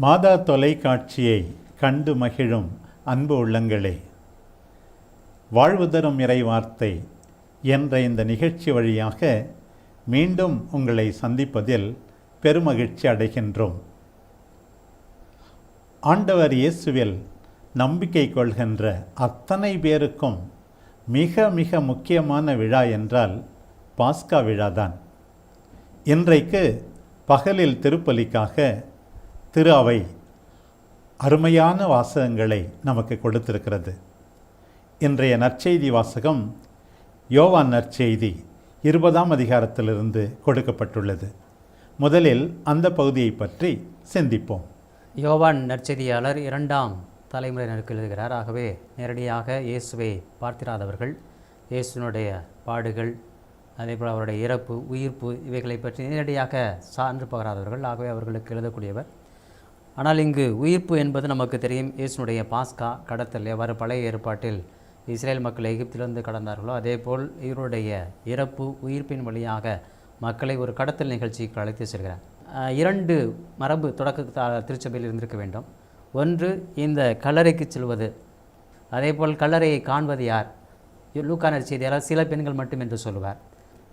மாதா தொலைக்காட்சியை கண்டு மகிழும் அன்பு உள்ளங்களே, வாழ்வு தரும் இறைவார்த்தை என்ற இந்த நிகழ்ச்சி வழியாக மீண்டும் உங்களை சந்திப்பதில் பெருமகிழ்ச்சி அடைகின்றோம். ஆண்டவர் இயேசுவில் நம்பிக்கை கொள்கின்ற அத்தனை பேருக்கும் மிக மிக முக்கியமான விழா என்றால் பாஸ்கா விழாதான். இன்றைக்கு பகலில் திருப்பலிக்காக திரு அவை அருமையான வாசகங்களை நமக்கு கொடுத்திருக்கிறது. இன்றைய நற்செய்தி வாசகம் யோவான் நற்செய்தி 20ஆம் அதிகாரத்திலிருந்து கொடுக்கப்பட்டுள்ளது. முதலில் அந்த பகுதியை பற்றி சிந்திப்போம். யோவான் நற்செய்தியாளர் 2ஆம் தலைமுறையினருக்கு எழுதுகிறார். ஆகவே நேரடியாக இயேசுவை பார்த்திராதவர்கள், இயேசுனுடைய பாடுகள், அதேபோல் அவருடைய இறப்பு, உயிர்ப்பு இவைகளை பற்றி நேரடியாக சான்று பகராதவர்கள், ஆகவே அவர்களுக்கு எழுதக்கூடியவர். ஆனால் இங்கு உயிர்ப்பு என்பது நமக்கு தெரியும். இயேசுனுடைய பாஸ்கா கடத்தல் எவ்வாறு பழைய ஏற்பாட்டில் இஸ்ரேல் மக்கள் எகிப்திலிருந்து கடந்தார்களோ, அதேபோல் இவருடைய இறப்பு உயிர்ப்பின் வழியாக மக்களை ஒரு கடத்தல் நிகழ்ச்சிக்கு அழைத்து செல்கிறார். 2 மரபு தொடக்க திருச்சபையில் இருந்திருக்க வேண்டும். ஒன்று, இந்த கல்லறைக்கு செல்வது, அதேபோல் கல்லறையை காண்பது யார்? லூக்கா நற்செய்தியாளர் சில பெண்கள் மட்டும் என்று சொல்லுவார்.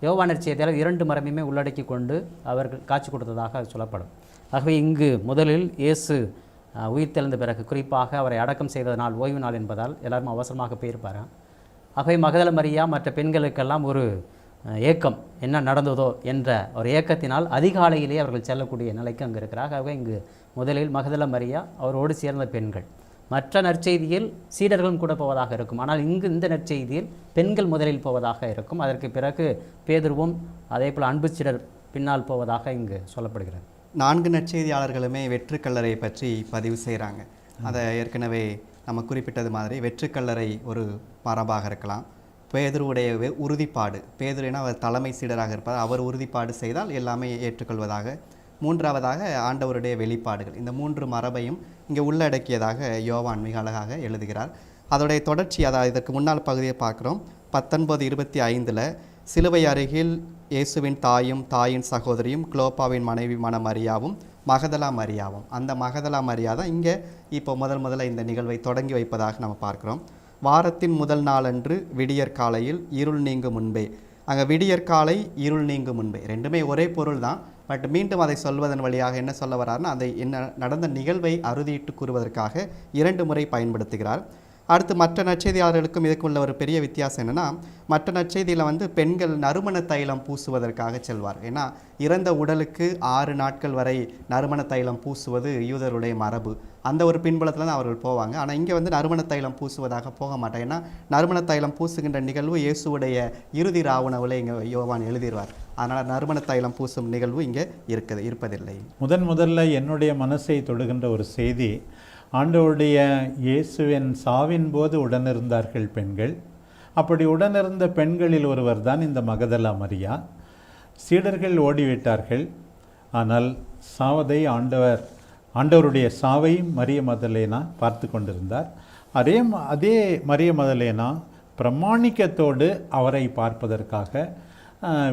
யோவான் நற்செய்தியாளர் 2 மரபையுமே உள்ளடக்கி கொண்டு அவர்கள் காட்சி கொடுத்ததாக சொல்லப்படும். ஆகவே இங்கு முதலில் இயேசு உயிர்த்தெழுந்த பிறகு, குறிப்பாக அவரை அடக்கம் செய்த நாள் ஓய்வு நாள் என்பதால் எல்லாரும் அவசரமாக போயிருப்பார். ஆகவே மகதல மரியா மற்ற பெண்களுக்கெல்லாம் ஒரு ஏக்கம், என்ன நடந்ததோ என்ற ஒரு ஏக்கத்தினால் அதிகாலையிலே அவர்கள் செல்லக்கூடிய நிலைக்கு அங்கு இருக்கிறார். ஆகவே இங்கு முதலில் மகதல மரியா, அவரோடு சேர்ந்த பெண்கள். மற்ற நற்செய்தியில் சீடர்களும் கூட போவதாக இருக்கும். ஆனால் இங்கு இந்த நற்செய்தியில் பெண்கள் முதலில் போவதாக இருக்கும். அதற்கு பிறகு பேதுருவும் அதேபோல் அன்பு சீடர் பின்னால் போவதாக இங்கு சொல்லப்படுகிறது. 4 நற்செய்தியாளர்களுமே வெற்றுக்கல்லறை பற்றி பதிவு செய்கிறாங்க. அதை ஏற்கனவே நம்ம குறிப்பிட்டது மாதிரி வெற்றுக்கல்லறை ஒரு மரபாக இருக்கலாம். பேதுருவுடைய உறுதிப்பாடு, பேதுருனா அவர் தலைமை சீடராக இருப்பார், அவர் உறுதிப்பாடு செய்தால் எல்லாமே ஏற்றுக்கொள்வதாக. 3ஆவதாக ஆண்டவருடைய வெளிப்பாடுகள். இந்த 3 மரபையும் இங்கே உள்ளடக்கியதாக யோவான் மிக அழகாக எழுதுகிறார். அதோடைய தொடர்ச்சி, அதாவது இதற்கு முன்னால் பகுதியை பார்க்குறோம். 19:25 சிலுவை அருகில் இயேசுவின் தாயும் தாயின் சகோதரியும் குளோப்பாவின் மனைவிமான மரியாவும் மகதலா மரியாவும். அந்த மகதலா மரியா தான் இங்கே இப்போ முதல்ல இந்த நிகழ்வை தொடங்கி வைப்பதாக நம்ம பார்க்குறோம். வாரத்தின் முதல் நாளன்று விடியற் காலையில் இருள் நீங்கும் முன்பே. அங்கே விடியற்காலை இருள் நீங்கும் முன்பே ரெண்டுமே ஒரே பொருள் தான். பட் மீண்டும் அதை சொல்வதன் வழியாக என்ன சொல்ல வர்றாருன்னா, அதை என்ன நடந்த நிகழ்வை அறுதியிட்டு கூறுவதற்காக 2 முறை பயன்படுத்துகிறார். அடுத்து மற்ற நற்செய்தியாளர்களுக்கும் இதுக்குள்ள ஒரு பெரிய வித்தியாசம் என்னென்னா, மற்ற நற்செய்தியில் நறுமண தைலம் பூசுவதற்காக செல்வார். ஏன்னா இறந்த உடலுக்கு 6 நாட்கள் வரை நறுமண தைலம் பூசுவது யூதருடைய மரபு. அந்த ஒரு பின்புலத்தில் தான் அவர்கள் போவாங்க. ஆனால் இங்கே நறுமண தைலம் பூசுவதாக போக மாட்டாங்க. ஏன்னா நறுமண தைலம் பூசுகின்ற நிகழ்வு இயேசுடைய இறுதி ராவுணவில் இங்கே யோவான் எழுதிடுவார். அதனால் நறுமண தைலம் பூசும் நிகழ்வு இங்கே இருப்பதில்லை. முதல்ல என்னுடைய மனசை தொடுகின்ற ஒரு செய்தி, ஆண்டவருடைய இயேசுவின் சாவின் போது உடனிருந்தார்கள் பெண்கள். அப்படி உடனிருந்த பெண்களில் ஒருவர் தான் இந்த மகதலா மரியா. சீடர்கள் ஓடிவிட்டார்கள். ஆனால் சாவதை ஆண்டவருடைய சாவை மரிய மதலேனா பார்த்து கொண்டிருந்தார். அதே மரிய மதலேனா பிரமாணிக்கத்தோடு அவரை பார்ப்பதற்காக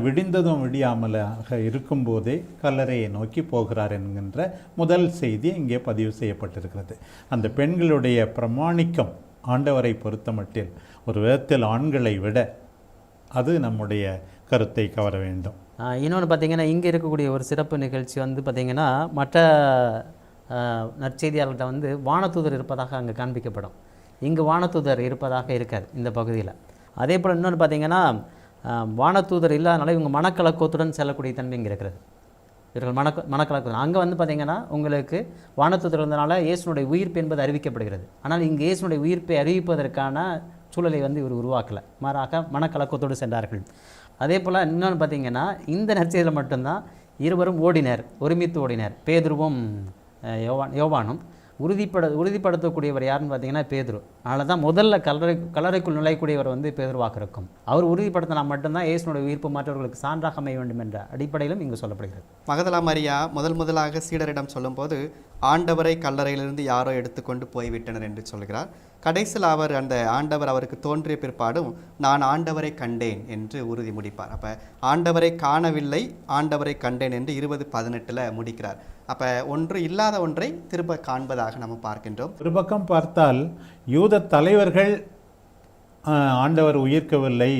விடிந்ததும் விடியாமலாக இருக்கும்போதே கல்லறையை நோக்கி போகிறார் என்கின்ற முதல் செய்தி இங்கே பதிவு செய்யப்பட்டிருக்கிறது. அந்த பெண்களுடைய பிரமாணிக்கம் ஆண்டவரை பொறுத்தமட்டில் ஒரு விதத்தில் ஆண்களை விட அது நம்முடைய கருத்தை கவர வேண்டும். இன்னொன்று பார்த்திங்கன்னா, இங்கே இருக்கக்கூடிய ஒரு சிறப்பு நிகழ்ச்சி பார்த்திங்கன்னா, மற்ற நற்செய்தியாளர்கிட்ட வானதூதர் இருப்பதாக அங்கே காண்பிக்கப்படும். இங்கு வானதூதர் இருப்பதாக இருக்காது இந்த பகுதியில். அதே போல் இன்னொன்று பார்த்திங்கன்னா, வானதூதர் இல்லாதனால இவங்க மனக்கலக்கத்துடன் செல்லக்கூடிய தன்மை இங்கே இருக்கிறது. இவர்கள் மனக்கலக்கம் அங்கே பார்த்திங்கன்னா, உங்களுக்கு வானதூதர் இருந்தனால இயேசுனுடைய உயிர்ப்பு என்பது அறிவிக்கப்படுகிறது. ஆனால் இங்கே இயேசுனுடைய உயிர்ப்பை அறிவிப்பதற்கான சூழலை இவர் உருவாக்கலை, மாறாக மனக்கலக்கத்தோடு சென்றார்கள். அதே போல் இன்னொன்று பார்த்திங்கன்னா, இந்த நற்செய்தியில் மட்டும்தான் இருவரும் ஓடினர், ஒருமித்து ஓடினர். பேதுருவும் யோவானும். உறுதிப்படுத்தக்கூடியவர் யாருன்னு பார்த்தீங்கன்னா பேதுரு. அதனால தான் முதல்ல கல்லறைக்குள் நுழையக்கூடியவர் பேதுருவாக இருக்கும். அவர் உறுதிப்படுத்தினா மட்டும்தான் இயேசுனுடைய உயிர்ப்பு மற்றவர்களுக்கு சான்றாக அமைய வேண்டும் என்ற அடிப்படையிலும் இங்கு சொல்லப்படுகிறது. மகதலா மரியா முதலாக சீடரிடம் சொல்லும்போது, ஆண்டவரை கல்லறையிலிருந்து யாரோ எடுத்துக்கொண்டு போய்விட்டனர் என்று சொல்கிறார். கடைசியில் அவர் அந்த ஆண்டவர் அவருக்கு தோன்றிய பிற்பாடும் நான் ஆண்டவரை கண்டேன் என்று உறுதி முடிப்பார். அப்போ ஆண்டவரை காணவில்லை, ஆண்டவரை கண்டேன் என்று 20:18 முடிக்கிறார். அப்போ ஒன்று இல்லாத ஒன்றை திரும்ப காண்பதாக நம்ம பார்க்கின்றோம். ஒரு பக்கம் பார்த்தால் யூத தலைவர்கள் ஆண்டவர் உயிர்க்கவில்லை,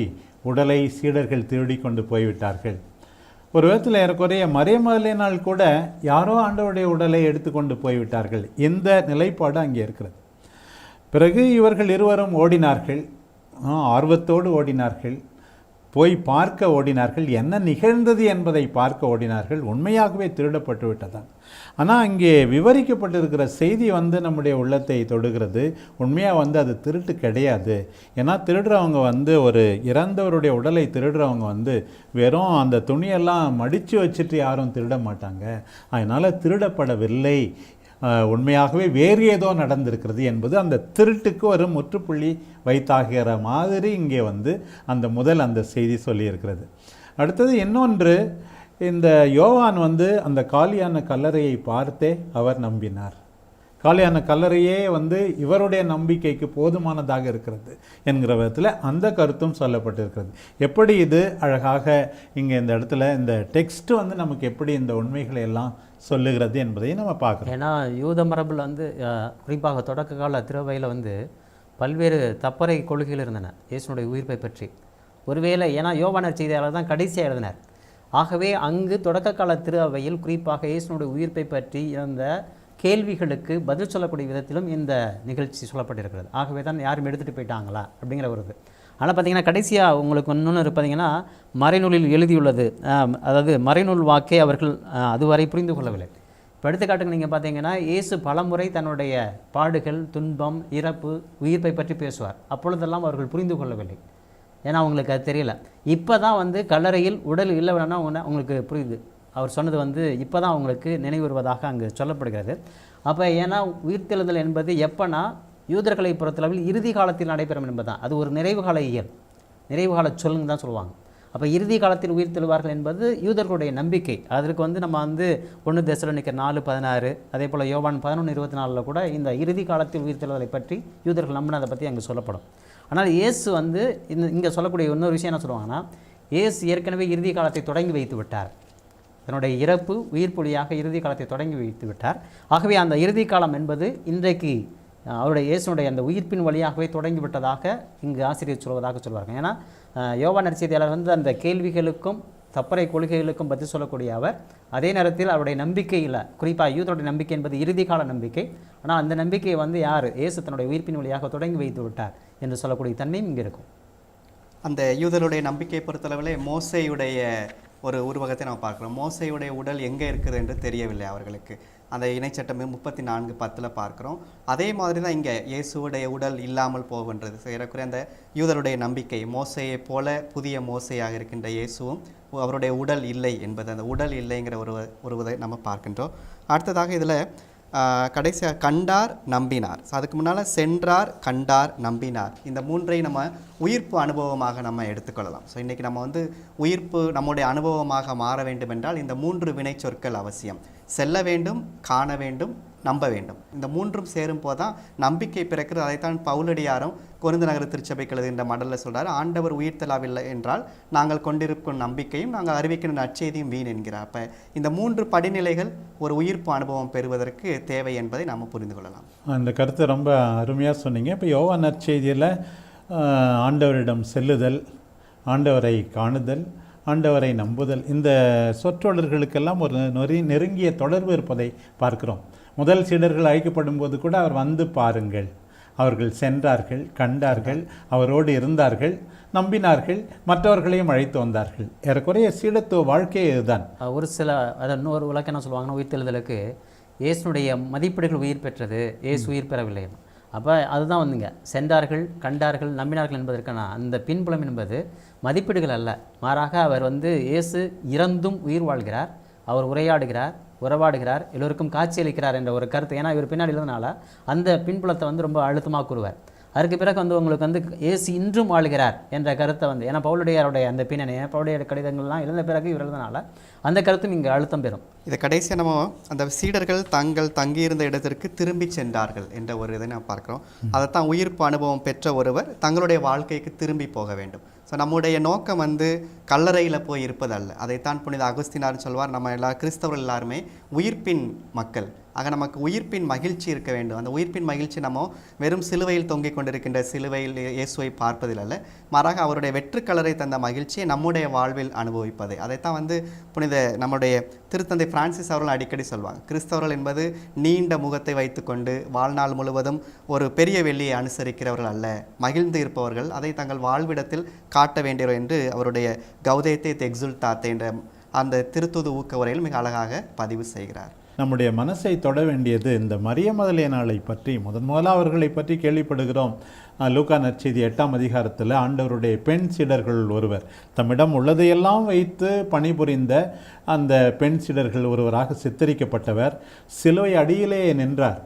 உடலை சீடர்கள் திருடி கொண்டு போய்விட்டார்கள். ஒரு விதத்தில் ஏறக்குறைய மறைமலையினால் கூட யாரோ ஆண்டவருடைய உடலை எடுத்துக்கொண்டு போய்விட்டார்கள். இந்த நிலைப்பாடு அங்கே இருக்கிறது. பிறகு இவர்கள் இருவரும் ஓடினார்கள், ஆர்வத்தோடு ஓடினார்கள், போய் பார்க்க ஓடினார்கள், என்ன நிகழ்ந்தது என்பதை பார்க்க ஓடினார்கள். உண்மையாகவே திருடப்பட்டு விட்டதான். ஆனால் அங்கே விவரிக்கப்பட்டிருக்கிற செய்தி நம்முடைய உள்ளத்தை தொடுகிறது. உண்மையாக அது திருட்டு கிடையாது. ஏன்னா திருடுறவங்க ஒரு இறந்தவருடைய உடலை திருடுறவங்க வெறும் அந்த துணியெல்லாம் மடித்து வச்சுட்டு யாரும் திருட மாட்டாங்க. அதனால் திருடப்படவில்லை, உண்மையாகவே வேறு ஏதோ நடந்திருக்கிறது என்பது அந்த திருட்டுக்கு ஒரு முற்றுப்புள்ளி வைத்தாகிற மாதிரி இங்கே அந்த செய்தி சொல்லியிருக்கிறது. அடுத்தது இன்னொன்று, இந்த யோவான் அந்த காலியான கல்லறையை பார்த்தே அவர் நம்பினார். காலியான கல்லறையே இவருடைய நம்பிக்கைக்கு போதுமானதாக இருக்கிறது என்கிற விதத்தில் அந்த கருத்தும் சொல்லப்பட்டிருக்கிறது. எப்படி இது அழகாக இங்கே இந்த இடத்துல இந்த டெக்ஸ்ட் நமக்கு எப்படி இந்த உண்மைகளை எல்லாம் சொல்லுகிறது என்பதையும் நம்ம பார்க்குறோம். ஏன்னா யூத மரபில் குறிப்பாக தொடக்க கால திருவையில் பல்வேறு தப்பறை கொள்கைகள் இருந்தன இயேசுனுடைய உயிர்ப்பை பற்றி. ஒருவேளை ஏன்னா யோவானர் செய்தியாளர் தான் கடைசியாக எழுதினார். ஆகவே அங்கு தொடக்க கால திரு அவையில் குறிப்பாக இயேசுனுடைய உயிர்ப்பை பற்றி இருந்த கேள்விகளுக்கு பதில் சொல்லக்கூடிய விதத்திலும் இந்த நிகழ்ச்சி சொல்லப்பட்டிருக்கிறது. ஆகவே தான் யாரும் எடுத்துகிட்டு போயிட்டாங்களா அப்படிங்கிற ஒரு இது. ஆனால் பார்த்திங்கன்னா கடைசியாக உங்களுக்கு இன்னொன்று பார்த்தீங்கன்னா மறைநூலில் எழுதியுள்ளது, அதாவது மறைநூல் வாக்கை அவர்கள் அதுவரை புரிந்து கொள்ளவில்லை. இப்போ எடுத்துக்காட்டுக்கு நீங்கள் பார்த்தீங்கன்னா இயேசு பலமுறை தன்னுடைய பாடுகள், துன்பம், இறப்பு, உயிர்ப்பை பற்றி பேசுவார். அப்பொழுதெல்லாம் அவர்கள் புரிந்து கொள்ளவில்லை, ஏன்னா அவங்களுக்கு அது தெரியல. இப்போ தான் கல்லறையில் உடல் இல்லை வேணா உங்களுக்கு புரியுது. அவர் சொன்னது இப்போ தான் அவங்களுக்கு நினைவு வருவதாக அங்கு சொல்லப்படுகிறது. அப்போ ஏன்னா உயிர்த்தெழுதல் என்பது எப்போனா யூதர்களை பொறுத்தளவில் இறுதி காலத்தில் நடைபெறும் என்பதுதான். அது ஒரு நிறைவு கால இயல், நிறைவு கால சொல்லுங்க தான் சொல்லுவாங்க. அப்போ இறுதி காலத்தில் உயிர்த்தெழுவார்கள் என்பது யூதர்களுடைய நம்பிக்கை. அதற்கு நம்ம 1 தெசலோனிக்கர் 4:16 அதே போல் யோவான் 11:24 கூட இந்த இறுதி காலத்தில் உயிர்த்தெழுதலை பற்றி யூதர்கள் நம்பினதை பற்றி அங்கே சொல்லப்படும். ஆனால் இயேசு இங்கே சொல்லக்கூடிய இன்னொரு விஷயம் என்ன சொல்லுவாங்கன்னா, இயேசு ஏற்கனவே இறுதி காலத்தை தொடங்கி வைத்து விட்டார். தன்னுடைய இறப்பு உயிர்ப்பொழியாக இறுதி காலத்தை தொடங்கி வைத்து விட்டார். ஆகவே அந்த இறுதி காலம் என்பது இன்றைக்கு அவருடைய இயேசுனுடைய அந்த உயிர்ப்பின் வழியாகவே தொடங்கிவிட்டதாக இங்கு ஆசிரியர் சொல்வதாக சொல்வார்கள். ஏன்னா யோவான் நற்செய்தியாளர் அந்த கேள்விகளுக்கும் தப்பறை கொள்கைகளுக்கும் பதில் சொல்லக்கூடிய அவர், அதே நேரத்தில் அவருடைய நம்பிக்கையில் குறிப்பாக யூதருடைய நம்பிக்கை என்பது இறுதி கால நம்பிக்கை. ஆனால் அந்த நம்பிக்கையை யார் இயேசு தன்னுடைய உயிர்ப்பின் வழியாக தொடங்கி வைத்து விட்டார் என்று சொல்லக்கூடிய தன்மையும் இங்கே இருக்கும். அந்த யூதருடைய நம்பிக்கையை பொறுத்தளவில் மோசேயுடைய ஒரு உருவகத்தை நம்ம பார்க்குறோம். மோசேயுடைய உடல் எங்கே இருக்குது என்று தெரியவில்லை அவர்களுக்கு. அந்த இணைச்சட்டம் 34:10 பார்க்குறோம். அதே மாதிரி தான் இங்கே இயேசுடைய உடல் இல்லாமல் போகின்றது. ஏறக்குறைய அந்த யூதருடைய நம்பிக்கை மோசையை போல புதிய மோசையாக இருக்கின்ற இயேசுவும் அவருடைய உடல் இல்லை என்பது, அந்த உடல் இல்லைங்கிற ஒரு நம்ம பார்க்கின்றோம். அடுத்ததாக இதில் கடைசியாக கண்டார் நம்பினார். அதுக்கு முன்னால் சென்றார், கண்டார், நம்பினார். இந்த மூன்றையும் நம்ம உயிர்ப்பு அனுபவமாக நம்ம எடுத்துக்கொள்ளலாம். ஸோ இன்றைக்கி நம்ம உயிர்ப்பு நம்முடைய அனுபவமாக மாற வேண்டும் என்றால் இந்த 3 வினைச்சொற்கள் அவசியம். செல்ல வேண்டும், காண வேண்டும், நம்ப வேண்டும். இந்த மூன்றும் சேரும் போது தான் நம்பிக்கை பிறக்கிறது. அதைத்தான் பவுலடியாரும் கொரிந்து நகர திருச்சபைக்கு எழுதுகின்ற மடலில் சொல்கிறார், ஆண்டவர் உயிர்த்தெழவில்லை என்றால் நாங்கள் கொண்டிருக்கும் நம்பிக்கையும் நாங்கள் அறிவிக்கின்ற நற்செய்தியும் வீண் என்கிறார். அப்போ இந்த 3 படிநிலைகள் ஒரு உயிர்ப்பு அனுபவம் பெறுவதற்கு தேவை என்பதை நாம் புரிந்து கொள்ளலாம். அந்த கருத்தை ரொம்ப அருமையாக சொன்னீங்க. இப்போ யோவான் நற்செய்தியில் ஆண்டவரிடம் செல்லுதல், ஆண்டவரை காணுதல், ஆண்டவரை நம்புதல், இந்த சொற்றொடர்களுக்கெல்லாம் ஒரு நெருங்கிய தொடர்பு இருப்பதை பார்க்கிறோம். முதல் சீடர்கள் அழைக்கப்படும் போது கூட அவர் வந்து பாருங்கள், அவர்கள் சென்றார்கள், கண்டார்கள், அவரோடு இருந்தார்கள், நம்பினார்கள், மற்றவர்களையும் அழைத்து வந்தார்கள். ஏறக்குறைய சீடத்துவ வாழ்க்கையே இதுதான். ஒரு சில இன்னொரு விளக்கம் என்ன சொல்லுவாங்கன்னா, உயிர்த்தெழுதலுக்கு இயேசுனுடைய மதிப்பீடுகள் உயிர் பெற்றது, இயேசு உயிர் பெறவில்லை. அப்போ அதுதான் சென்றார்கள், கண்டார்கள், நம்பினார்கள் என்பதற்கான அந்த பின்புலம் என்பது மதிப்பீடுகள் அல்ல. மாறாக அவர் இயேசு இறந்தும் உயிர் வாழ்கிறார், அவர் உரையாடுகிறார், உறவாடுகிறார், எல்லோருக்கும் காட்சியளிக்கிறார் என்ற ஒரு கருத்து. ஏன்னா இவர் பின்னாடி இருந்தனால அந்த பின்புலத்தை ரொம்ப அழுத்தமாக கூறுவார். அதற்கு பிறகு வந்து உங்களுக்கு வந்து இயேசு இன்றும் வாழ்கிறார் என்ற கருத்தை வந்து, ஏன்னா பவுலுடையாருடைய அந்த பின்னணியை பவுலுடைய கடிதங்கள்லாம் எழுந்த பிறகு இவர் எழுதினால அந்த கருத்தும் இங்கே அழுத்தம் பெறும். இதை கடைசியாக நம்ம அந்த சீடர்கள் தங்கள் தங்கியிருந்த இடத்திற்கு திரும்பி சென்றார்கள் என்ற ஒரு இதை நம்ம பார்க்குறோம். அதைத்தான் உயிர்ப்பு அனுபவம் பெற்ற ஒருவர் தங்களுடைய வாழ்க்கைக்கு திரும்பி போக வேண்டும். ஸோ நம்முடைய நோக்கம் வந்து கல்லறையில் போய் இருப்பதல்ல. அதைத்தான் புனித அகுஸ்தினார் சொல்வார், நம்ம கிறிஸ்தவர்கள் எல்லாருமே உயிர்ப்பின் மக்கள். ஆக நமக்கு உயிர்ப்பின் மகிழ்ச்சி இருக்க வேண்டும். அந்த உயிர்ப்பின் மகிழ்ச்சி நம்ம வெறும் சிலுவையில் தொங்கிக் கொண்டிருக்கின்ற சிலுவையில் இயேசுவை பார்ப்பதில் அல்ல, மாறாக அவருடைய வெற்றுக்கலரை தந்த மகிழ்ச்சியை நம்முடைய வாழ்வில் அனுபவிப்பது. அதைத்தான் வந்து புனித நம்முடைய திருத்தந்தை பிரான்சிஸ் அவர்கள் அடிக்கடி சொல்வாங்க, கிறிஸ்தவர்கள் என்பது நீண்ட முகத்தை வைத்துக்கொண்டு வாழ்நாள் முழுவதும் ஒரு பெரிய வெள்ளியை அனுசரிக்கிறவர்கள் அல்ல, மகிழ்ந்து இருப்பவர்கள், அதை தங்கள் வாழ்விடத்தில் காட்ட வேண்டியவர் என்று அவருடைய கௌதேத்தே எக்ஸுல்டாத்தே என்ற அந்த திருத்தூது ஊக்க உரையில் மிக அழகாக பதிவு செய்கிறார். நம்முடைய மனசை தொட வேண்டியது இந்த மரிய மதலேனாளை பற்றி. முதல்ல அவர்களை பற்றி கேள்விப்படுகிறோம். லூக்கா நற்செய்தி 8ஆம் அதிகாரத்தில் ஆண்டவருடைய பெண் சீடர்கள் ஒருவர், தம்மிடம் உள்ளதையெல்லாம் வைத்து பணிபுரிந்த அந்த பெண் சீடர்கள் ஒருவராக சித்தரிக்கப்பட்டவர் சிலுவை அடியிலே நின்றார்.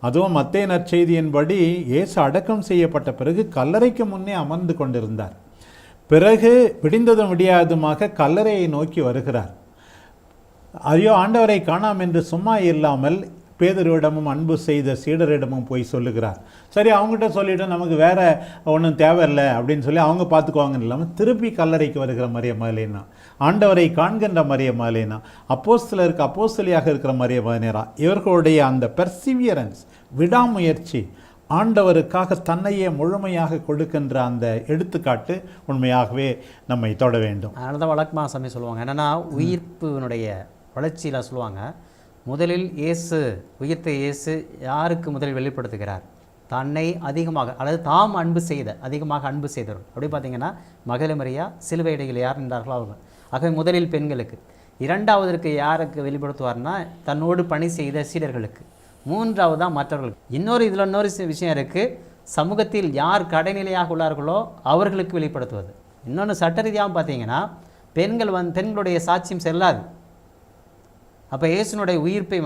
அதுவும் மத்தேயு நற்செய்தியின்படி இயேசு அடக்கம் செய்யப்பட்ட பிறகு கல்லறைக்கு முன்னே அமர்ந்து கொண்டிருந்தார். பிறகு விடிந்ததும் விடியாதுமாக கல்லறையை நோக்கி வருகிறார். ஐயோ, ஆண்டவரை காணாம் என்று சும்மா இல்லாமல் பேதுருவிடமும் அன்பு செய்த சீடரிடமும் போய் சொல்லுகிறார். சரி, அவங்ககிட்ட சொல்லிவிட்டு நமக்கு வேற ஒன்றும் தேவையில்லை அப்படின்னு சொல்லி அவங்க பார்த்துக்குவாங்கன்னு இல்லாமல் திருப்பி கல்லறைக்கு வருகிற மரிய மதலேனா, ஆண்டவரை காண்கின்ற மரிய மதலேனா, அப்போஸ்தலருக்கு அப்போஸ்தலியாக இருக்கிற மரிய மதலேனா, இவர்களுடைய அந்த பெர்சிவியரன்ஸ், விடாமுயற்சி, ஆண்டவருக்காக தன்னையே முழுமையாக கொடுக்கின்ற அந்த எடுத்துக்காட்டு உண்மையாகவே நம்மை தொட வேண்டும். அதனால தான் வழக்கமாக சமயம் சொல்லுவாங்க, என்னென்னா உயிர்ப்பினுடைய வளர்ச்சியில் சொல்லுவாங்க, முதலில் இயேசு உயிர்த்த இயேசு யாருக்கு முதலில் வெளிப்படுத்துகிறார்? தன்னை அதிகமாக, அல்லது தாம் அன்பு செய்த, அதிகமாக அன்பு செய்தவர். அப்படி பார்த்தீங்கன்னா மகள மரியா, சிலுவை இடையில் யார் நின்றார்களோ அவங்க. ஆகவே முதலில் பெண்களுக்கு, இரண்டாவதற்கு யாருக்கு வெளிப்படுத்துவார்னா தன்னோடு பணி செய்த சீடர்களுக்கு, மூன்றாவதாக மற்றவர்களுக்கு. இன்னொரு விஷயம் இருக்குது, சமூகத்தில் யார் கடைநிலையாக உள்ளார்களோ அவர்களுக்கு வெளிப்படுத்துவது. இன்னொன்று சட்ட ரீதியாக பார்த்தீங்கன்னா பெண்களுடைய சாட்சியம் செல்லாது. அப்போ இயேசுனுடைய உயிர்ப்பை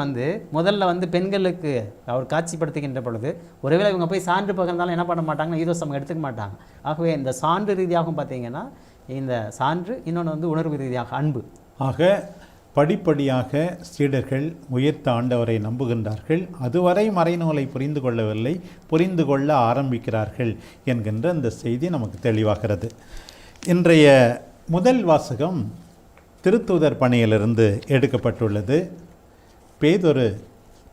முதல்ல பெண்களுக்கு அவர் காட்சிப்படுத்துகின்ற பொழுது ஒருவேளை இவங்க போய் சான்று பகிர்ந்தாலும் என்ன பண்ண மாட்டாங்கன்னா ஈதோ சமம் எடுத்துக்க மாட்டாங்க. ஆகவே இந்த சான்று ரீதியாகவும் பார்த்தீங்கன்னா இந்த சான்று, இன்னொன்று உணர்வு ரீதியாக அன்பு. ஆக படிப்படியாக சீடர்கள் உயிர்த்த ஆண்டவரை நம்புகின்றார்கள். அதுவரை மறைநூலை புரிந்து கொள்ளவில்லை, புரிந்து கொள்ள ஆரம்பிக்கிறார்கள் என்கின்ற அந்த செய்தி நமக்கு தெளிவாகிறது. இன்றைய முதல் வாசகம் திருத்தூதர் பணியிலிருந்து எடுக்கப்பட்டுள்ளது. பேதுரு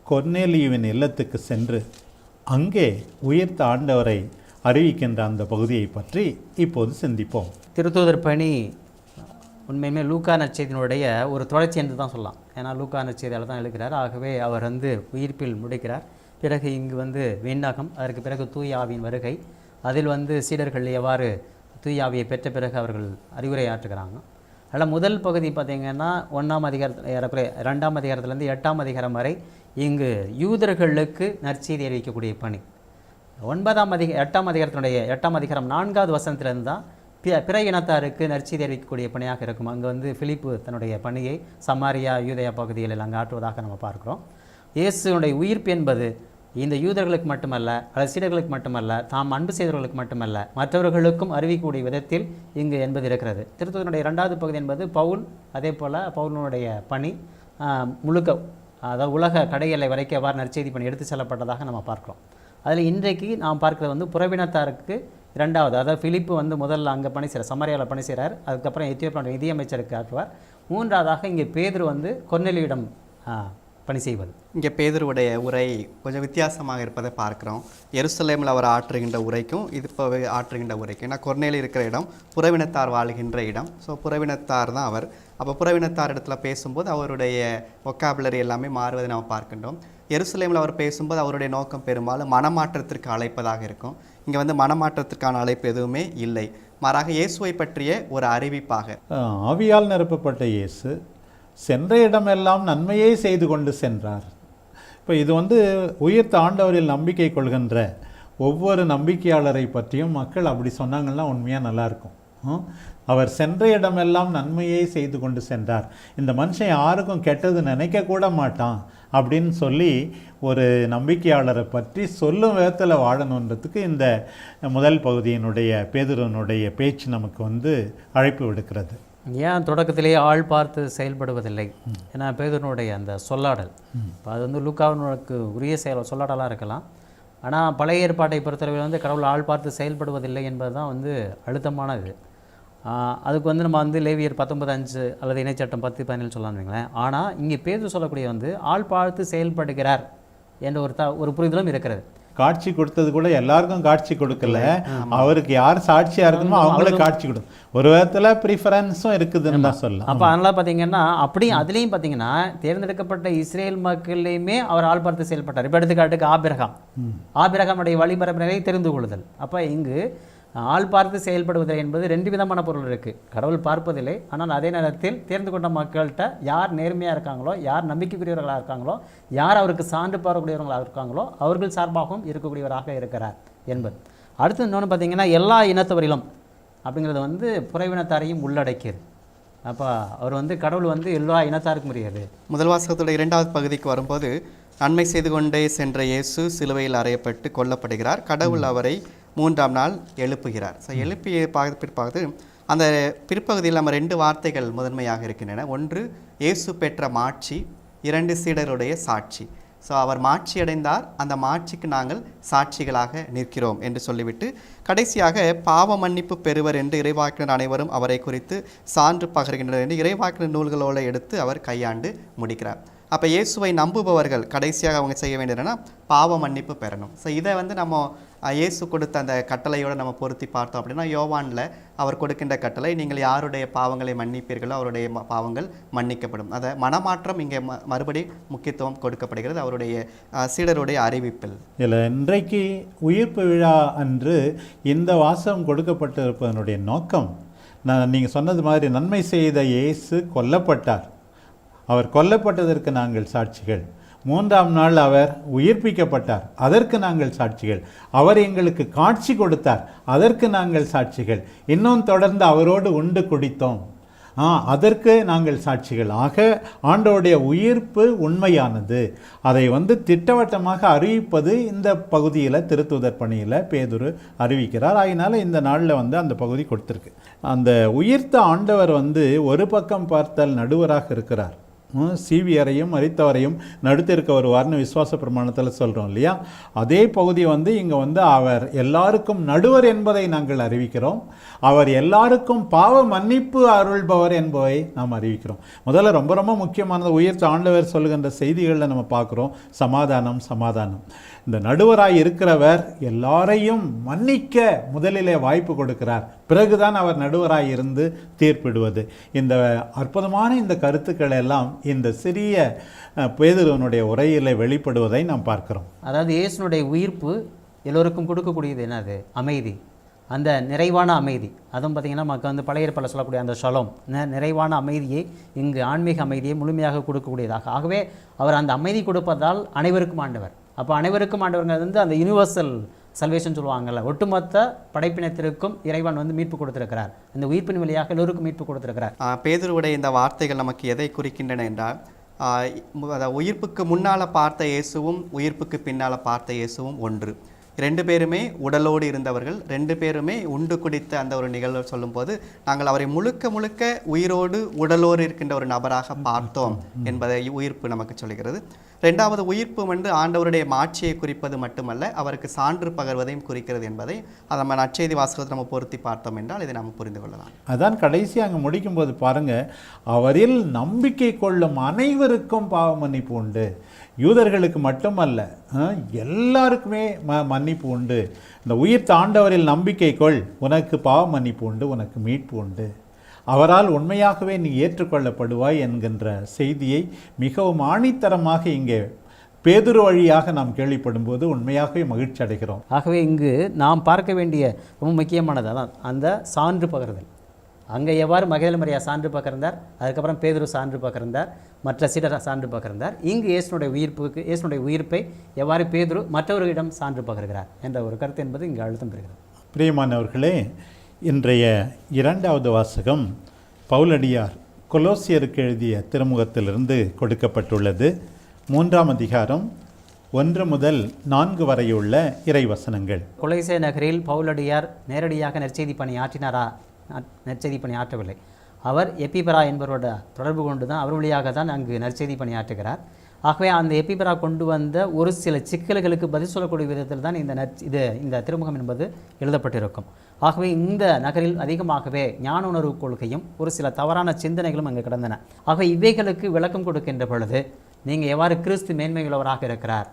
கொர்நேலியுவின் இல்லத்துக்கு சென்று அங்கே உயிர்த்த ஆண்டவரை அறிவிக்கின்ற அந்த பகுதியை பற்றி இப்போது சிந்திப்போம். திருத்தூதர் பணி உண்மையுமே லூக்கா நற்செய்தியினுடைய ஒரு தொடர்ச்சி என்று தான் சொல்லலாம். ஏன்னா லூக்கா நற்செய்தியால் தான் எழுதுகிறார். ஆகவே அவர் உயிர்ப்பில் முடிக்கிறார். பிறகு இங்கு விண்ணகம், அதற்கு பிறகு தூய ஆவியின் வருகை, அதில் சீடர்கள் எவ்வாறு தூய ஆவியை பெற்ற பிறகு அவர்கள் அறிவுரை ஆற்றுகிறாங்க. அதில் முதல் பகுதி பார்த்திங்கன்னா 1ஆம் அதிகாரத்தில் ஏறக்குறைய 2ஆம் அதிகாரத்துலேருந்து 8ஆம் அதிகாரம் வரை இங்கு யூதர்களுக்கு நற்செய்தி அறிவிக்கக்கூடிய பணி. 8ஆம் அதிகாரத்தினுடைய 8ஆம் அதிகாரம் 4வது வசனத்திலிருந்து தான் பிற இனத்தாருக்கு நற்செய்தி அறிவிக்கக்கூடிய பணியாக இருக்கும். அங்கே பிலிப்பு தன்னுடைய பணியை சமாரியா யூதயா பகுதிகளில் அங்கே ஆற்றுவதாக நம்ம பார்க்குறோம். இயேசுனுடைய உயிர்ப்பு என்பது இந்த யூதர்களுக்கு மட்டுமல்ல, அல்லது சீடர்களுக்கு மட்டுமல்ல, தாம் அன்பு செய்தவர்களுக்கு மட்டுமல்ல, மற்றவர்களுக்கும் அறிவிக்கக்கூடிய விதத்தில் இங்கு என்பது இருக்கிறது. திருத்தூதனுடைய 2வது பகுதி என்பது பவுல், அதே போல் பவுலினுடைய பணி முழுக்க, அதாவது உலக கடையெல்லை வரைக்கும் எவ்வாறு நற்செய்தி பணி எடுத்து செல்லப்பட்டதாக நம்ம பார்க்குறோம். அதில் இன்றைக்கு நாம் பார்க்குறது புறவினத்தாருக்கு 2வது, அதாவது பிலிப்பு முதல்ல அங்கே பணி செய்கிறார், சமாரியாவில் பணி செய்கிறார். அதுக்கப்புறம் எத்தியோப்பியாவுடைய நிதியமைச்சருக்கு ஆற்றுவார். 3வதாக இங்கே பேதுரு கொர்நேலியுவிடம் பணி செய்வது. இங்கே பேதுருவுடைய உரை கொஞ்சம் வித்தியாசமாக இருப்பதை பார்க்குறோம். எருசலேமில் அவர் ஆற்றுகின்ற உரைக்கும் இது இப்போ ஆற்றுகின்ற உரைக்கும், ஏன்னா கொர்நேலி இருக்கிற இடம் புறவினத்தார் வாழ்கின்ற இடம். ஸோ புறவினத்தார் தான் அவர். அப்போ புறவினத்தார் இடத்துல பேசும்போது அவருடைய ஒக்காபுலரி எல்லாமே மாறுவதை நாம் பார்க்கின்றோம். எருசலேமில் அவர் பேசும்போது அவருடைய நோக்கம் பெரும்பாலும் மனமாற்றத்திற்கு அழைப்பதாக இருக்கும். இங்கே மனமாற்றத்திற்கான அழைப்பு எதுவுமே இல்லை, மாறாக இயேசுவை பற்றிய ஒரு அறிவிப்பாக. ஆவியால் நிரப்பப்பட்ட இயேசு சென்ற இடமெல்லாம் நன்மையே செய்து கொண்டு சென்றார். இப்போ இது உயிர்த்த ஆண்டவரில் நம்பிக்கை கொள்கின்ற ஒவ்வொரு நம்பிக்கையாளரை பற்றியும் மக்கள் அப்படி சொன்னாங்கன்னா உண்மையாக நல்லாயிருக்கும். அவர் சென்ற இடமெல்லாம் நன்மையே செய்து கொண்டு சென்றார். இந்த மனுஷன் யாருக்கும் கெட்டது நினைக்க கூட மாட்டான் அப்படின்னு சொல்லி ஒரு நம்பிக்கையாளரை பற்றி சொல்லும் விதத்தில் வாழணுன்றதுக்கு இந்த முதல் பகுதியினுடைய பேதுருவனுடைய பேச்சு நமக்கு அழைப்பு விடுக்கிறது. ஏன் தொடக்கத்திலேயே ஆள் பார்த்து செயல்படுவதில்லை? ஏன்னா பேதுருவனுடைய அந்த சொல்லாடல், இப்போ அது லூக்காவினுக்கு உரிய சொல்லாடலாக இருக்கலாம். ஆனால் பழைய ஏற்பாட்டை பொறுத்தளவில் கடவுள் ஆள் பார்த்து செயல்படுவதில்லை என்பது தான் அழுத்தமானது. அதுக்கு நம்ம லேவியர் 19:5 அல்லது இணைச்சட்டம் 10:17 சொல்லலாம்னு வைங்களேன். ஆனால் இங்கே பேதுரு சொல்லக்கூடிய ஆள் பார்த்து செயல்படுகிறார் என்ற ஒரு புரிதலும் இருக்கிறது. காட்சி கொடுத்தது கூட எல்லாருக்கும் காட்சி கொடுக்கல, அவருக்கு யார் சாட்சியா இருக்கணுமோ அவங்களே காட்சி கொடுக்கும். ஒரு விதத்துல ப்ரிஃபரன்ஸும் இருக்குதுன்னு தான் சொல்லலாம். அப்போ அதனால பார்த்தீங்கன்னா அப்படி அதுலேயும் பார்த்தீங்கன்னா தேர்ந்தெடுக்கப்பட்ட இஸ்ரேல் மக்கள்லையுமே அவர் ஆள் பார்த்து செயல்பட்டார். இப்போ எடுத்துக்காட்டுக்கு ஆபிரகாமுடைய வழிமரபினரை தெரிந்து கொள்ளுதல். அப்போ இங்கு ஆள் பார்த்து செயல்படுவதில்லை என்பது 2 விதமான பொருள் இருக்குது. கடவுள் பார்ப்பதில்லை, ஆனால் அதே நேரத்தில் தேர்ந்து கொண்ட மக்கள்கிட்ட யார் நேர்மையாக இருக்காங்களோ, யார் நம்பிக்கைக்குரியவர்களாக இருக்காங்களோ, யார் அவருக்கு சான்று பாரக்கூடியவர்களாக இருக்காங்களோ அவர்கள் சார்பாகவும் இருக்கக்கூடியவராக இருக்கிறார் என்பது. அடுத்து இன்னொன்று பார்த்தீங்கன்னா எல்லா இனத்தவரிலும் அப்படிங்கிறது புறவினத்தாரையும் உள்ளடக்கியது. அப்போ அவர் கடவுள் எல்லா இனத்தாருக்கும் உரியது. முதல் வாசகத்தோட 2வது பகுதிக்கு வரும்போது, நன்மை செய்து கொண்டே சென்ற இயேசு சிலுவையில் அறையப்பட்டு கொல்லப்படுகிறார். கடவுள் அவரை 3ஆம் நாள் எழுப்புகிறார். ஸோ எழுப்பிய பிற்பாடு அந்த பிற்பகுதியில் நம்ம 2 வார்த்தைகள் முதன்மையாக இருக்கின்றன. ஒன்று இயேசு பெற்ற மாட்சி, 2 சீடருடைய சாட்சி. ஸோ அவர் மாட்சி அடைந்தார், அந்த மாட்சிக்கு நாங்கள் சாட்சிகளாக நிற்கிறோம் என்று சொல்லிவிட்டு கடைசியாக பாவ மன்னிப்பு பெறுவர் என்று இறைவாக்கினர் அனைவரும் அவரை குறித்து சான்று பகர்கின்றனர் என்று இறைவாக்கினர் நூல்களோடு எடுத்து அவர் கையாண்டு முடிக்கிறார். அப்போ இயேசுவை நம்புபவர்கள் கடைசியாக அவங்க செய்ய வேண்டியதுன்னா பாவ மன்னிப்பு பெறணும். ஸோ இதை நம்ம இயேசு கொடுத்த அந்த கட்டளையோடு நம்ம பொருத்தி பார்த்தோம் அப்படின்னா, யோவானில் அவர் கொடுக்கின்ற கட்டளை, நீங்கள் யாருடைய பாவங்களை மன்னிப்பீர்களோ அவருடைய பாவங்கள் மன்னிக்கப்படும். அதை மனமாற்றம் இங்கே மறுபடி முக்கியத்துவம் கொடுக்கப்படுகிறது அவருடைய சீடருடைய அறிவிப்பில். இதில் இன்றைக்கு உயிர்ப்பு விழா அன்று இந்த வாசகம் கொடுக்கப்பட்டிருப்பதனுடைய நோக்கம், நீங்கள் சொன்னது மாதிரி நன்மை செய்த இயேசு கொல்லப்பட்டார், அவர் கொல்லப்பட்டதற்கு நாங்கள் சாட்சிகள். 3ஆம் நாள் அவர் உயிர்ப்பிக்கப்பட்டார், அதற்கு நாங்கள் சாட்சிகள். அவர் எங்களுக்கு காட்சி கொடுத்தார், அதற்கு நாங்கள் சாட்சிகள். இன்னும் தொடர்ந்து அவரோடு உண்டு குடித்தோம், அதற்கு நாங்கள் சாட்சிகள். ஆக ஆண்டவருடைய உயிர்ப்பு உண்மையானது. அதை திட்டவட்டமாக அறிவிப்பது இந்த பகுதியில் திருத்தூதர் பணியில் பேதுரு அறிவிக்கிறார். அதனால் இந்த நாளில் அந்த பகுதி கொடுத்துருக்கு. அந்த உயிர்த்த ஆண்டவர் ஒரு பக்கம் பார்த்தால் நடுவராக இருக்கிறார், சீவியரையும் மரித்தவரையும் நடுத்திருக்க வருவார்னு விசுவாச பிரமாணத்தில் சொல்கிறோம் இல்லையா? அதே பகுதி இங்கே அவர் எல்லாருக்கும் நடுவர் என்பதை நாங்கள் அறிவிக்கிறோம், அவர் எல்லாருக்கும் பாவ மன்னிப்பு அருள்பவர் என்பதை நாம் அறிவிக்கிறோம். முதல்ல ரொம்ப ரொம்ப முக்கியமானது உயிர்த்த ஆண்டவர் சொல்லுகின்ற செய்திகளில் நம்ம பார்க்குறோம், சமாதானம் சமாதானம். இந்த நடுவராய் இருக்கிறவர் எல்லாரையும் மன்னிக்க முதலிலே வாய்ப்பு கொடுக்கிறார், பிறகுதான் அவர் நடுவராய் இருந்து தீர்ப்பிடுவது. இந்த அற்புதமான இந்த கருத்துக்கள் எல்லாம் இந்த சிறிய பேதுருவனுடைய உரையிலே வெளிப்படுவதை நாம் பார்க்கிறோம். அதாவது இயேசுனுடைய உயிர்ப்பு எல்லோருக்கும் கொடுக்கக்கூடியது என்னது? அமைதி, அந்த நிறைவான அமைதி. அதுவும் பார்த்திங்கன்னா நமக்கு பழைய ஏற்பாட்டில் சொல்லக்கூடிய அந்த ஷலோம், நிறைவான அமைதியை, இங்கு ஆன்மீக அமைதியை முழுமையாக கொடுக்கக்கூடியதாக. ஆகவே அவர் அந்த அமைதி கொடுப்பதால் அனைவருக்கும் ஆண்டவர். அப்போ அனைவருக்கும் ஆண்டவர்கள் அந்த யூனிவர்சல் சல்வேஷன் சொல்லுவாங்கள்ல, ஒட்டுமொத்த படைப்பினத்திற்கும் இறைவன் மீட்பு கொடுத்திருக்கிறார். அந்த உயிர்ப்பின் வழியாக எல்லோருக்கும் மீட்பு கொடுத்திருக்கிறார். பேதுருவுடைய இந்த வார்த்தைகள் நமக்கு எதை குறிக்கின்றன என்றால், உயிர்ப்புக்கு முன்னால் பார்த்த இயேசுவும் உயிர்ப்புக்கு பின்னால் பார்த்த இயேசுவும் ஒன்று. 2 பேருமே உடலோடு இருந்தவர்கள், 2 பேருமே உண்டு குடித்த அந்த ஒரு நிகழ்வு சொல்லும்போது நாங்கள் அவரை முழுக்க முழுக்க உயிரோடு உடலோடு இருக்கின்ற ஒரு நபராக பார்த்தோம் என்பதை உயிர்ப்பு நமக்கு சொல்கிறது. 2வது உயிர்ப்பு ஆண்டவருடைய மாட்சியை குறிப்பது மட்டுமல்ல, அவருக்கு சான்று பகர்வதையும் குறிக்கிறது என்பதை அதை நம்ம நற்செய்தி வாசகத்தை நம்ம பொருத்தி பார்த்தோம் என்றால் இதை நம்ம புரிந்து கொள்ளலாம். அதான் கடைசி அங்கே முடிக்கும்போது பாருங்க, அவரில் நம்பிக்கை கொள்ளும் அனைவருக்கும் பாவ மன்னிப்பு உண்டு. யூதர்களுக்கு மட்டுமல்ல, எல்லாருக்குமே மன்னிப்பு உண்டு. இந்த உயிர்த்த ஆண்டவரில் நம்பிக்கை கொள், உனக்கு பாவ மன்னிப்பு உண்டு, உனக்கு மீட்பு உண்டு, அவரால் உண்மையாகவே நீ ஏற்றுக்கொள்ளப்படுவாய் என்கின்ற செய்தியை மிகவும் ஆணித்தரமாக இங்கே பேதுரு வழியாக நாம் கேள்விப்படும் போது உண்மையாகவே மகிழ்ச்சி அடைகிறோம். ஆகவே இங்கு நாம் பார்க்க வேண்டிய ரொம்ப முக்கியமானது தான் அந்த சான்று பகர்தல். அங்கே எவ்வாறு மகதலேன மரியா சான்று பகர்ந்தார், அதுக்கப்புறம் பேதுரு சான்று பகர்ந்தார், மற்ற சீடர் சான்று பகர்ந்தார். இங்கு இயேசுனுடைய உயிர்ப்பை எவ்வாறு பேதுரு மற்றவர்களிடம் சான்று பகர்கிறார் என்ற ஒரு கருத்து என்பது இங்கு அழுத்தம் பெறுகிறது. பிரியமானவர்களே, இன்றைய இரண்டாவது வாசகம் பவுலடியார் கொலோசியருக்கு எழுதிய திருமுகத்திலிருந்து கொடுக்கப்பட்டுள்ளது. 3ஆம் அதிகாரம் 1 முதல் 4 வரையுள்ள இறைவசனங்கள். கொலோசே நகரில் பவுலடியார் நேரடியாக நற்செய்தி பணி ஆற்றினாரா? நற்செய்தி பணி ஆற்றவில்லை. அவர் எப்பிபரா என்பவரோட தொடர்பு கொண்டு தான் அவர் வழியாக தான் அங்கு நற்செய்தி பணி ஆற்றுகிறார். ஆகவே அந்த எப்பிபரா கொண்டு வந்த ஒரு சில சிக்கல்களுக்கு பதில் சொல்லக்கூடிய விதத்தில் தான் இந்த திருமுகம் என்பது எழுதப்பட்டிருக்கும். ஆகவே இந்த நகரில் அதிகமாகவே ஞான உணர்வு கொள்கையும் ஒரு சில தவறான சிந்தனைகளும் அங்கு கிடந்தன. ஆகவே இவைகளுக்கு விளக்கம் கொடுக்கின்ற பொழுது நீங்கள் எவ்வாறு கிறிஸ்து மேன்மையுள்ளவராக இருக்கிறார்,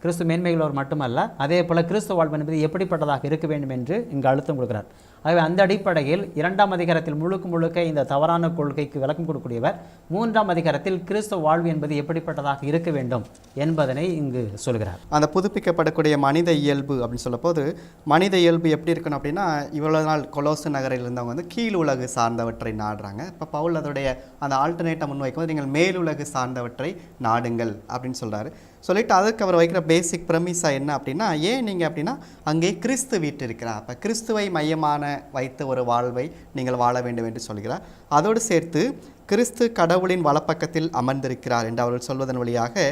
கிறிஸ்து மேன்மையுள்ளவர் மட்டுமல்ல, அதே போல் கிறிஸ்து வாழ்வு என்பது எப்படிப்பட்டதாக இருக்க வேண்டும் என்று இங்கு அழுத்தம் கொடுக்கிறார். ஆகவே அந்த அடிப்படையில் 2ஆம் அதிகாரத்தில் முழுக்க இந்த தவறான கொள்கைக்கு விளக்கம் கொடுக்கக்கூடியவர் 3ஆம் அதிகாரத்தில் கிறிஸ்துவ வாழ்வு என்பது எப்படிப்பட்டதாக இருக்க வேண்டும் என்பதனை இங்கு சொல்கிறார். அந்த புதுப்பிக்கப்படக்கூடிய மனித இயல்பு அப்படின்னு சொல்லப்போது மனித இயல்பு எப்படி இருக்கணும் அப்படின்னா, இவ்வளவு நாள் கொலோசு நகரில் இருந்தவங்க வந்து கீழ் உலகு சார்ந்தவற்றை நாடுறாங்க. இப்போ பவுல் அதோடைய அந்த ஆல்டர்னேட்டை முன்வைக்கும்போது நீங்கள் மேலுலகு சார்ந்தவற்றை நாடுங்கள் அப்படின்னு சொல்கிறாரு. சொல்லிட்டு அதுக்கு அவர் வைக்கிற பேசிக் ப்ரெமிஸா என்ன அப்படின்னா, ஏன் நீங்கள் அப்படின்னா அங்கே கிறிஸ்து வீட்டு இருக்கிறார், அப்போ கிறிஸ்துவை மையமான வைத்த ஒரு வாழ்வை நீங்கள் வாழ வேண்டும் என்று சொல்கிறார். அதோடு சேர்த்து கிறிஸ்து கடவுளின் வலப்பக்கத்தில் அமர்ந்திருக்கிறார் என்று அவர்கள் சொல்வதன் வழியாக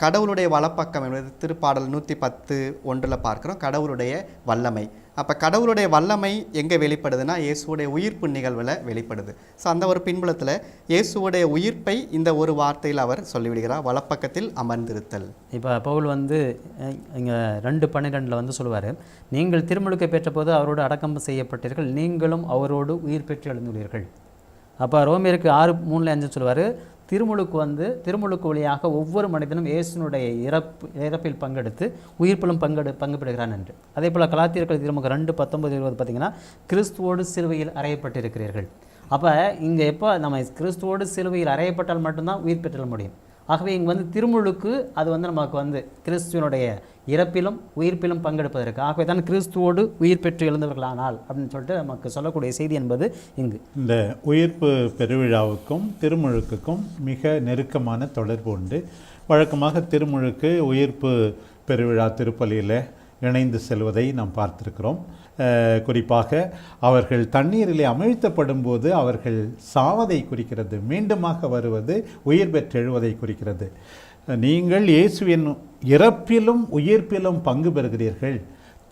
கடவுளுடைய வலப்பக்கம் என்பது திருப்பாடல் 110:1 பார்க்குறோம், கடவுளுடைய வல்லமை. அப்போ கடவுளுடைய வல்லமை எங்கே வெளிப்படுதுன்னா இயேசுடைய உயிர்ப்பு நிகழ்வில் வெளிப்படுது. ஸோ அந்த ஒரு பின்புலத்தில் இயேசுடைய உயிர்ப்பை இந்த ஒரு வார்த்தையில் அவர் சொல்லிவிடுகிறார், வலப்பக்கத்தில் அமர்ந்திருத்தல். இப்போ பவுல் வந்து இங்கே 2:12 சொல்லுவார், நீங்கள் திருமுழுக்கை பெற்றபோது அவரோடு அடக்கம் செய்யப்பட்டீர்கள், நீங்களும் அவரோடு உயிர் பெற்று எழுந்துள்ளீர்கள். அப்போ ரோமியருக்கு 6:3-5 சொல்லுவார், திருமுழுக்கு வழியாக ஒவ்வொரு மனிதனும் இயேசுனுடைய இறப்பில் பங்கெடுத்து உயிர்ப்பிலும் பங்கு பெறுகிறான் என்று. அதே போல் கலாத்தியர்கள் திருமுகம் 2:19-20 பார்த்தீங்கன்னா கிறிஸ்துவோடு சிலுவையில் அறையப்பட்டிருக்கிறீர்கள். அப்போ இங்கே எப்போ நம்ம கிறிஸ்துவோடு சிலுவையில் அறையப்பட்டால் மட்டும்தான் உயிர் பெற்ற முடியும். ஆகவே இங்கே திருமுழுக்கு அது நமக்கு கிறிஸ்துவனுடைய இறப்பிலும் உயிர்ப்பிலும் பங்கெடுப்பதற்கு, ஆகவே தான் கிறிஸ்துவோடு உயிர் பெற்று எழுந்தவர்களானால் அப்படின்னு சொல்லிட்டு நமக்கு சொல்லக்கூடிய செய்தி என்பது இங்கு. இந்த உயிர்ப்பு பெருவிழாவுக்கும் திருமுழுக்குக்கும் மிக நெருக்கமான தொடர்பு உண்டு. வழக்கமாக திருமுழுக்கு உயிர்ப்பு பெருவிழா திருப்பலியில் இணைந்து செல்வதை நாம் பார்த்திருக்கிறோம். குறிப்பாக அவர்கள் தண்ணீரிலே அமிழ்த்தப்படும் போது அவர்கள் சாவதை குறிக்கிறது, மீண்டுமாக வருவது உயிர் பெற்றெழுவதை குறிக்கிறது. நீங்கள் இயேசுவின் இறப்பிலும் உயிர்ப்பிலும் பங்கு பெறுகிறீர்கள்.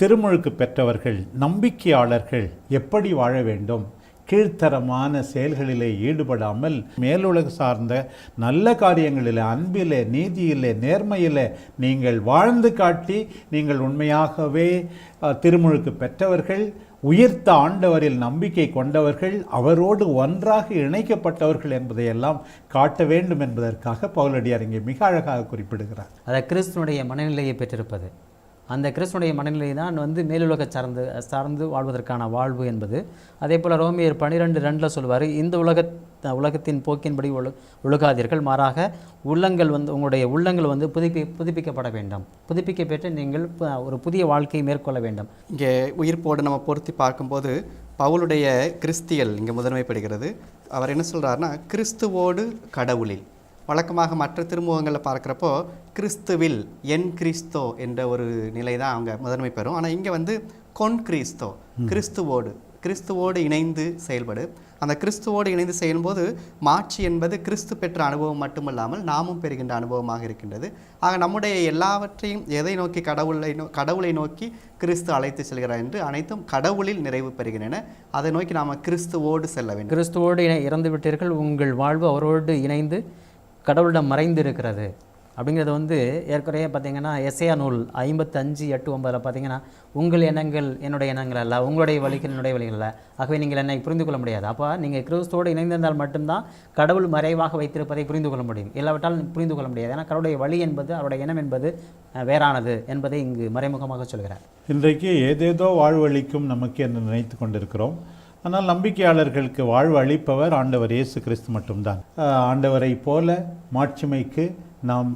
திருமுழுக்கு பெற்றவர்கள் நம்பிக்கையாளர்கள் எப்படி வாழ வேண்டும், கீழ்த்தரமான செயல்களிலே ஈடுபடாமல் மேலுலகு சார்ந்த நல்ல காரியங்களிலே, அன்பிலே, நீதியிலே, நேர்மையிலே நீங்கள் வாழ்ந்து காட்டி நீங்கள் உண்மையாகவே திருமுழுக்கு பெற்றவர்கள், உயிர்த்த ஆண்டவரில் நம்பிக்கை கொண்டவர்கள், அவரோடு ஒன்றாக இணைக்கப்பட்டவர்கள் என்பதையெல்லாம் காட்ட வேண்டும் என்பதற்காக பவுலடியார் இங்கே மிக அழகாக குறிப்பிடுகிறார். அதை கிறிஸ்துவனுடைய மனநிலையை பெற்றிருப்பது, அந்த கிறிஸ்துவனுடைய மனநிலை தான் மேலுலக சார்ந்து வாழ்வதற்கான வாழ்வு என்பது. அதே போல் ரோமியர் 12:2 சொல்வார், இந்த உலகத்தின் போக்கின்படி ஒழுகாதீர்கள், மாறாக உங்களுடைய உள்ளங்கள் புதுப்பிக்கப்பட வேண்டும், புதுப்பிக்க பெற்று நீங்கள் ஒரு புதிய வாழ்க்கையை மேற்கொள்ள வேண்டும். இங்கே உயிர்ப்போடு நம்ம பொருத்தி பார்க்கும்போது பவுலுடைய கிறிஸ்தியல் இங்கே முதன்மைப்படுகிறது. அவர் என்ன சொல்கிறாருன்னா, கிறிஸ்துவோடு கடவுளில். வழக்கமாக மற்ற திருமுகங்களில் பார்க்குறப்போ கிறிஸ்துவில் என் கிறிஸ்தோ என்ற ஒரு நிலை தான் அவங்க முதன்மை பெறும். ஆனால் இங்கே கொன் கிறிஸ்தோ, கிறிஸ்துவோடு இணைந்து செயல்படு. அந்த கிறிஸ்துவோடு இணைந்து செய்யும்போது மாட்சி என்பது கிறிஸ்து பெற்ற அனுபவம் மட்டுமல்லாமல் நாமும் பெறுகின்ற அனுபவமாக இருக்கின்றது. ஆக நம்முடைய எல்லாவற்றையும் எதை நோக்கி கடவுளை நோக்கி கிறிஸ்து அழைத்து செல்கிறார் என்று அனைத்தும் கடவுளில் நிறைவு பெறுகின்றன. அதை நோக்கி நாம் கிறிஸ்துவோடு செல்ல வேண்டும். கிறிஸ்துவோடு இறந்து விட்டீர்கள், உங்கள் வாழ்வு அவரோடு இணைந்து கடவுளிடம் மறைந்து இருக்கிறது அப்படிங்கிறது ஏற்கனவே பார்த்தீங்கன்னா எஸ்ஐயா நூல் 55:8-9 பார்த்தீங்கன்னா, உங்கள் எண்ணங்கள் என்னுடைய எண்ணங்கள் அல்ல, உங்களுடைய வழிகள் என்னுடைய வழிகள் அல்ல, ஆகவே நீங்கள் என்னை புரிந்து கொள்ள முடியாது. அப்போ நீங்கள் கிறிஸ்துவோடு இணைந்திருந்தால் மட்டும்தான் கடவுள் மறைவாக வைத்திருப்பதை புரிந்து கொள்ள முடியும், இல்லாவிட்டால் புரிந்து கொள்ள முடியாது. ஏன்னா கடவுளுடைய வழி என்பது, அவருடைய எண்ணம் என்பது வேறானது என்பதை இங்கு மறைமுகமாக சொல்கிறார். இன்றைக்கு ஏதேதோ வாழ்வழிக்கும் நமக்கு என்று நினைத்து கொண்டிருக்கிறோம். ஆனால் நம்பிக்கையாளர்களுக்கு வாழ்வு அளிப்பவர் ஆண்டவர் இயேசு கிறிஸ்து மட்டும்தான். ஆண்டவரை போல மாட்சிமைக்கு நாம்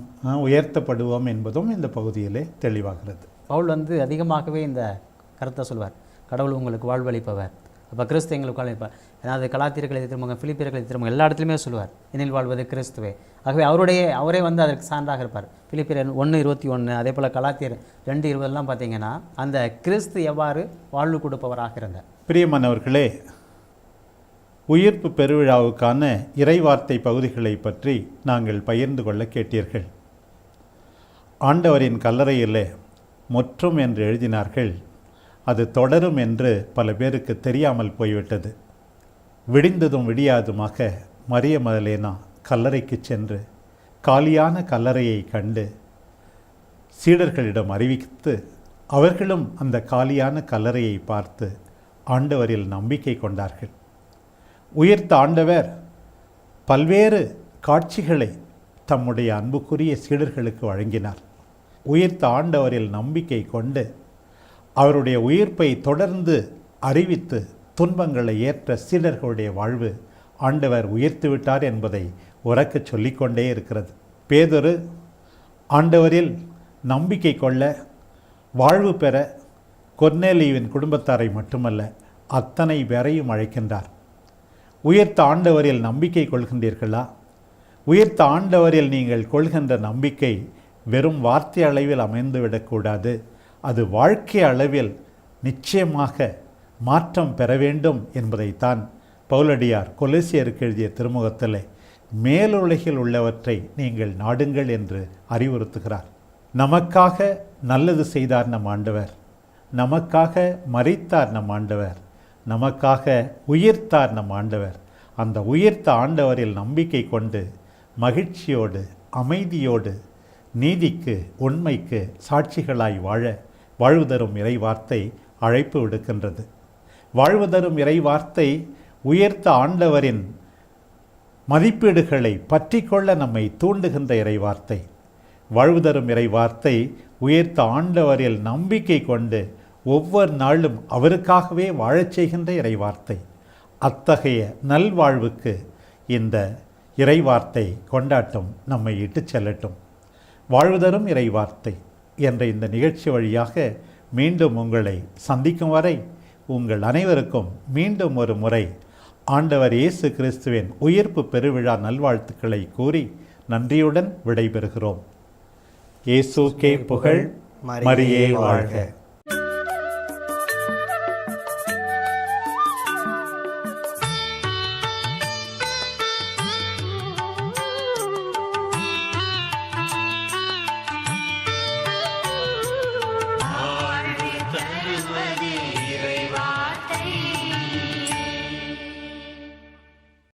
உயர்த்தப்படுவோம் என்பதும் இந்த பகுதியிலே தெளிவாகிறது. பவுல் அதிகமாகவே இந்த கருத்தை சொல்வார், கடவுள் உங்களுக்கு வாழ்வளிப்பவர், அப்போ கிறிஸ்து எங்களுக்கு வாழ்வளிப்பார். ஏன்னா அது கலாத்தியர்கள் திரும்புங்க, பிலிப்பியர்கள் திரும்புங்க, எல்லா இடத்துலையுமே சொல்லுவார், என்னில் வாழ்வது கிறிஸ்துவே. ஆகவே அவரே அதற்கு சான்றாக இருப்பார். பிலிப்பியர் 1:21, அதே போல் கலாத்தியர் 2:20 பார்த்தீங்கன்னா அந்த கிறிஸ்து எவ்வாறு வாழ்வு கொடுப்பவராக இருந்தார். பிரியமானவர்களே, உயிர்ப்பு பெருவிழாவுக்கான இறைவார்த்தை பகுதிகளை பற்றி நாங்கள் பகிர்ந்து கொள்ள கேட்டீர்கள். ஆண்டவரின் கல்லறையிலே முற்றும் என்று எழுதினார்கள். அது தொடரும் என்று பல பேருக்கு தெரியாமல் போய்விட்டது. விடிந்ததும் விடியாதுமாக மரிய மதலேனா கல்லறைக்கு சென்று காலியான கல்லறையை கண்டு சீடர்களிடம் அறிவித்து அவர்களும் அந்த காலியான கல்லறையை பார்த்து ஆண்டவரில் நம்பிக்கை கொண்டார்கள். உயிர்த்த ஆண்டவர் பல்வேறு காட்சிகளை தம்முடைய அன்புக்குரிய சீடர்களுக்கு வழங்கினார். உயிர்த்த ஆண்டவரில் நம்பிக்கை கொண்டு அவருடைய உயிர்ப்பை தொடர்ந்து அறிவித்து துன்பங்களை ஏற்ற சீடர்களுடைய வாழ்வு ஆண்டவர் உயிர்த்து விட்டார் என்பதை உரக்கச் சொல்லிக்கொண்டே இருக்கிறது. பேதுரு ஆண்டவரில் நம்பிக்கை கொள்ள, வாழ்வு பெற கொர்நேலியுவின் குடும்பத்தாரை மட்டுமல்ல அத்தனை பேரையும் அழைக்கின்றார். உயிர்த்த ஆண்டவரில் நம்பிக்கை கொள்கின்றீர்களா? உயிர்த்த ஆண்டவரில் நீங்கள் கொள்கின்ற நம்பிக்கை வெறும் வார்த்தை அளவில் அமைந்துவிடக்கூடாது. அது வாழ்க்கை அளவில் நிச்சயமாக மாற்றம் பெற வேண்டும் என்பதைத்தான் பவுலடியார் கொலோசியருக்கு எழுதிய திருமுகத்திலே மேலுலகில் உள்ளவற்றை நீங்கள் நாடுங்கள் என்று அறிவுறுத்துகிறார். நமக்காக நல்லது செய்தார் நம் ஆண்டவர், நமக்காக மரித்தார் நம் ஆண்டவர், நமக்காக உயிர்த்தார் நம் ஆண்டவர். அந்த உயிர்த்த ஆண்டவரில் நம்பிக்கை கொண்டு மகிழ்ச்சியோடு அமைதியோடு நீதிக்கு உண்மைக்கு சாட்சிகளாய் வாழ வாழ்வு தரும் இறை வார்த்தை அழைப்பு விடுக்கின்றது. வாழ்வு தரும் இறை வார்த்தை உயர்த்த ஆண்டவரின் மதிப்பீடுகளை பற்றி கொள்ள நம்மை தூண்டுகின்ற இறை வார்த்தை. வாழ்வு தரும் இறை வார்த்தை உயர்த்த ஆண்டவரில் நம்பிக்கை கொண்டு ஒவ்வொரு நாளும் அவருக்காகவே வாழச் செய்கின்ற இறை வார்த்தை. அத்தகைய நல்வாழ்வுக்கு இந்த இறை வார்த்தை கொண்டாட்டம் நம்மை இட்டுச் செல்லட்டும். வாழ்வு தரும் இறை வார்த்தை என்ற இந்த நிகழ்ச்சி வழியாக மீண்டும் உங்களை சந்திக்கும் வரை உங்கள் அனைவருக்கும் மீண்டும் ஒரு முறை ஆண்டவர் இயேசு கிறிஸ்துவின் உயிர்ப்பு பெருவிழா நல்வாழ்த்துக்களை கூறி நன்றியுடன் விடைபெறுகிறோம். இயேசுக்கே புகழ், மரியே வாழ்க.